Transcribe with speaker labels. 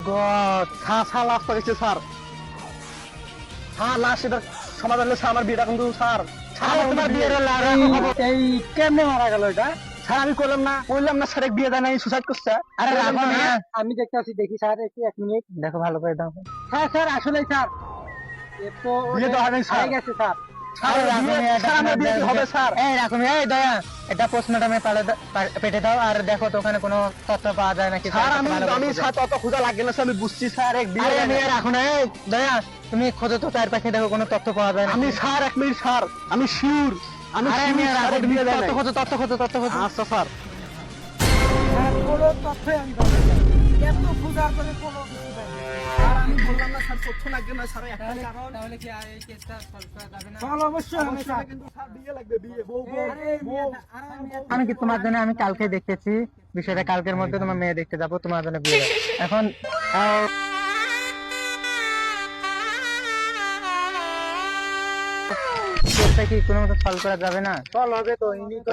Speaker 1: God sir লাশ পাইছে sir. Sir লাশ এটা সমাধান হলে স্যার আমার বিয়েটা কিন্তু স্যার
Speaker 2: তোমার বিয়ের এই কেমনে মারা গেল এটা?
Speaker 1: স্যার আমি করলাম না স্যার বিয়ে দেয় নাই সুসাইড করছে।
Speaker 2: আরে রাখো না, আমি দেখতে আছি, দেখি স্যার একটু 1 মিনিট দেখো ভালো করে দাও। হ্যাঁ স্যার, আসলে স্যার এ তো
Speaker 1: বিয়ে তো হয় নাই স্যার।
Speaker 2: হয়ে গেছে স্যার।
Speaker 1: স্যার আমার বিয়ে কি হবে স্যার?
Speaker 2: এই রাখো, এই দয়া, এটা পোস্টমর্টমে পেটে দাও আর দেখো তো ওখানে কোনো তথ্য পাওয়া যায় নাকি।
Speaker 1: স্যার আমি স্যার তত খোঁজা লাগে না স্যার, আমি বুঝছি স্যার এক বিয়ে
Speaker 2: আরে
Speaker 1: দেয়
Speaker 2: আমি
Speaker 1: নাই।
Speaker 2: রাখো না, এই দয়া তুমি খোঁজো তো চারপাশে, দেখো কোনো তথ্য পাওয়া যায়
Speaker 1: আমি
Speaker 2: নাকি।
Speaker 1: স্যার 1 মিনিট স্যার, আমি শিওর আমি
Speaker 2: আরে আমি
Speaker 1: sure
Speaker 2: রাখো,
Speaker 1: স্যার বিয়ে দেয় নাই।
Speaker 2: তথ্য খোঁজো।
Speaker 1: আচ্ছা স্যার।
Speaker 2: কোনো তথ্যই আমি পাবো না। এত খোঁজার পরে কোনো কিছু পাই না।
Speaker 1: স্যার আমি বললাম না স্যার তথ্য লাগবে না স্যার, একটাই কারণ
Speaker 2: তাহলে কি আর এই কেসটা সলভ করা যাবে না?
Speaker 1: অবশ্যই কিন্তু স্যার বিয়ে লাগবে, বিয়ে বউ বউ।
Speaker 2: আমি কি তোমার জন্য, আমি কালকে দেখতেছি বিষয়টা, কালকের মধ্যে তোমার মেয়ে দেখতে যাবো, তোমার জন্য বিয়ে দেবো। এখন কেসটা কি কোনো মতো সলভ করা যাবে না?
Speaker 1: চল হবে তো, ইনি তো